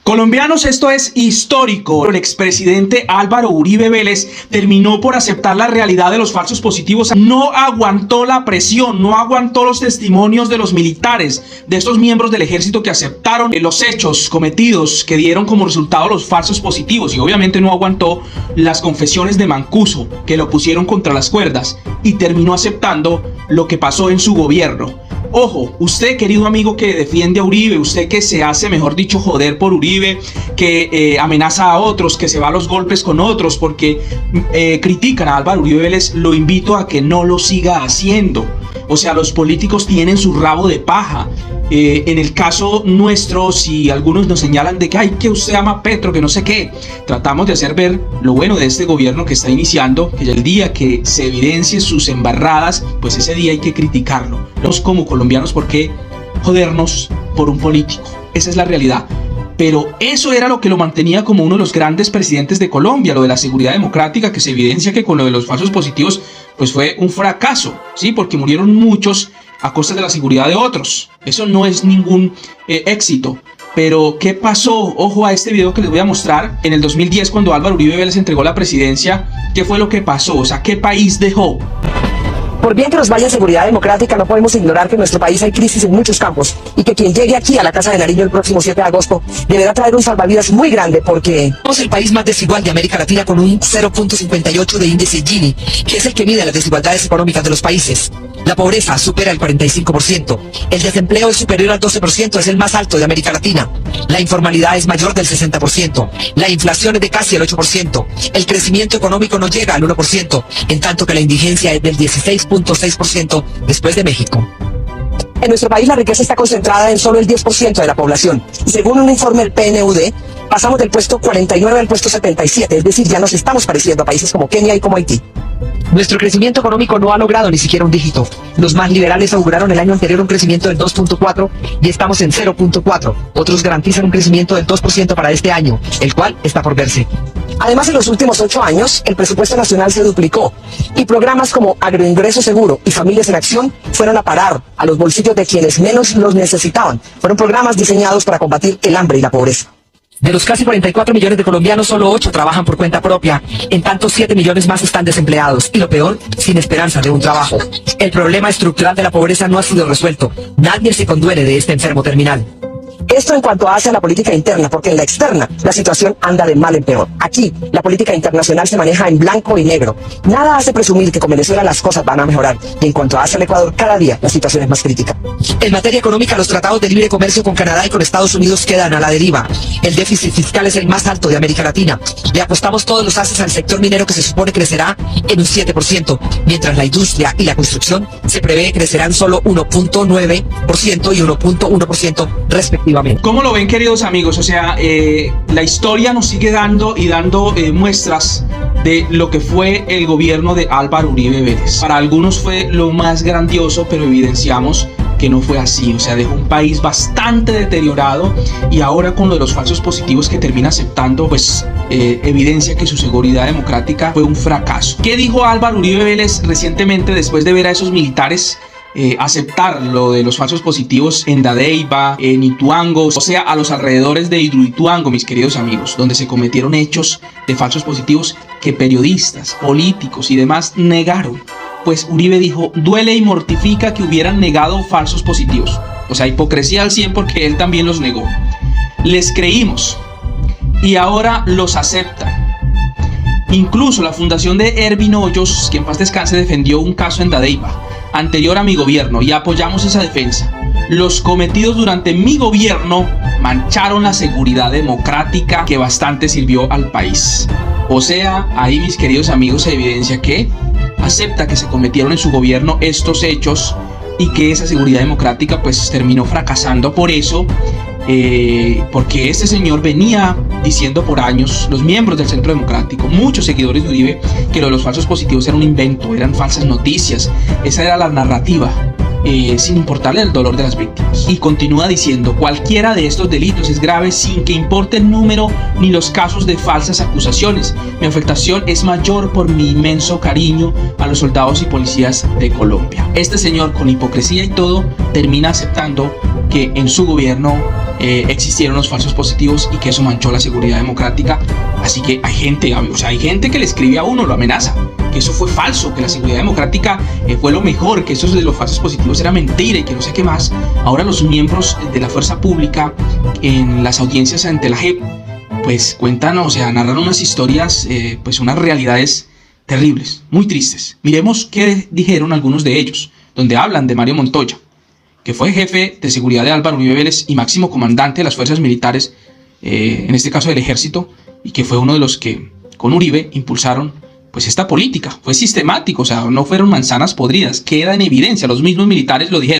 Colombianos, esto es histórico. El expresidente Álvaro Uribe Vélez terminó por aceptar la realidad de los falsos positivos. No aguantó la presión, no aguantó los testimonios de los militares, de estos miembros del ejército que aceptaron los hechos cometidos que dieron como resultado los falsos positivos, y obviamente no aguantó las confesiones de Mancuso que lo pusieron contra las cuerdas y terminó aceptando lo que pasó en su gobierno. Ojo, usted, querido amigo que defiende a Uribe, usted que se hace, mejor dicho, joder por Uribe, que amenaza a otros, que se va a los golpes con otros porque critican a Álvaro Uribe Vélez, lo invito a que no lo siga haciendo. O sea, los políticos tienen su rabo de paja. En el caso nuestro, si algunos nos señalan de que ay, que usted ama a Petro, que no sé qué, tratamos de hacer ver lo bueno de este gobierno que está iniciando, que el día que se evidencie sus embarradas, pues ese día hay que criticarlo. Los como colombianos, ¿por qué jodernos por un político? Esa es la realidad. Pero eso era lo que lo mantenía como uno de los grandes presidentes de Colombia, lo de la seguridad democrática, que se evidencia que con lo de los falsos positivos pues fue un fracaso, ¿sí? Porque murieron muchos a costa de la seguridad de otros. Eso no es ningún éxito. Pero ¿qué pasó? Ojo a este video que les voy a mostrar. En el 2010, cuando Álvaro Uribe Vélez entregó la presidencia, ¿qué fue lo que pasó? O sea, ¿qué país dejó? Por bien que nos vaya en seguridad democrática, no podemos ignorar que en nuestro país hay crisis en muchos campos y que quien llegue aquí a la Casa de Nariño el próximo 7 de agosto deberá traer un salvavidas muy grande porque somos el país más desigual de América Latina con un 0.58 de índice Gini, que es el que mide las desigualdades económicas de los países. La pobreza supera el 45%, el desempleo es superior al 12%, es el más alto de América Latina. La informalidad es mayor del 60%, la inflación es de casi el 8%, el crecimiento económico no llega al 1%, en tanto que la indigencia es del 16.6% después de México. En nuestro país la riqueza está concentrada en solo el 10% de la población. Y según un informe del PNUD, pasamos del puesto 49 al puesto 77, es decir, ya nos estamos pareciendo a países como Kenia y como Haití. Nuestro crecimiento económico no ha logrado ni siquiera un dígito. Los más liberales auguraron el año anterior un crecimiento del 2.4 y estamos en 0.4. Otros garantizan un crecimiento del 2% para este año, el cual está por verse. Además, en los últimos 8 años, el presupuesto nacional se duplicó y programas como Agroingreso Seguro y Familias en Acción fueron a parar a los bolsillos de quienes menos los necesitaban. Fueron programas diseñados para combatir el hambre y la pobreza. De los casi 44 millones de colombianos, solo 8 trabajan por cuenta propia, en tanto 7 millones más están desempleados y lo peor, sin esperanza de un trabajo. El problema estructural de la pobreza no ha sido resuelto. Nadie se conduele de este enfermo terminal. Esto en cuanto hace a la política interna, porque en la externa la situación anda de mal en peor. Aquí la política internacional se maneja en blanco y negro. Nada hace presumir que con Venezuela las cosas van a mejorar y en cuanto hace al Ecuador cada día la situación es más crítica. En materia económica los tratados de libre comercio con Canadá y con Estados Unidos quedan a la deriva. El déficit fiscal es el más alto de América Latina. Le apostamos todos los haces al sector minero que se supone crecerá en un 7%, mientras la industria y la construcción se prevé crecerán solo 1.9% y 1.1% respectivamente. ¿Cómo lo ven, queridos amigos? O sea, la historia nos sigue dando muestras de lo que fue el gobierno de Álvaro Uribe Vélez. Para algunos fue lo más grandioso, pero evidenciamos que no fue así. O sea, dejó un país bastante deteriorado y ahora con lo de los falsos positivos que termina aceptando, pues evidencia que su seguridad democrática fue un fracaso. ¿Qué dijo Álvaro Uribe Vélez recientemente después de ver a esos militares aceptar lo de los falsos positivos en Dadeiva, en Ituango, o sea, a los alrededores de Hidroituango, mis queridos amigos, donde se cometieron hechos de falsos positivos que periodistas, políticos y demás negaron? Pues Uribe dijo, duele y mortifica que hubieran negado falsos positivos. O sea, hipocresía al 100 porque él también los negó. Les creímos y ahora los aceptan. Incluso la fundación de Ervin Hoyos, que en paz descanse, defendió un caso en Dadeiva anterior a mi gobierno y apoyamos esa defensa. Los cometidos durante mi gobierno mancharon la seguridad democrática que bastante sirvió al país. O sea, ahí, mis queridos amigos, se evidencia que acepta que se cometieron en su gobierno estos hechos y que esa seguridad democrática pues terminó fracasando por eso, porque este señor venía diciendo por años, los miembros del Centro Democrático, muchos seguidores de Uribe, que lo de los falsos positivos era un invento, eran falsas noticias, esa era la narrativa. sin importarle el dolor de las víctimas. Y continúa diciendo: cualquiera de estos delitos es grave sin que importe el número ni los casos de falsas acusaciones. Mi afectación es mayor por mi inmenso cariño a los soldados y policías de Colombia. Este señor, con hipocresía y todo, termina aceptando que en su gobierno existieron los falsos positivos y que eso manchó la seguridad democrática. Así que hay gente que le escribe a uno, lo amenaza, que eso fue falso, que la seguridad democrática fue lo mejor, que eso de los falsos positivos era mentira y que no sé qué más. Ahora los miembros de la fuerza pública en las audiencias ante la JEP pues cuentan, narran unas historias, pues unas realidades terribles, muy tristes. Miremos qué dijeron algunos de ellos, donde hablan de Mario Montoya, que fue jefe de seguridad de Álvaro Uribe Vélez y máximo comandante de las fuerzas militares, en este caso del ejército, y que fue uno de los que con Uribe impulsaron pues esta política. Fue sistemático, no fueron manzanas podridas, queda en evidencia, los mismos militares lo dijeron.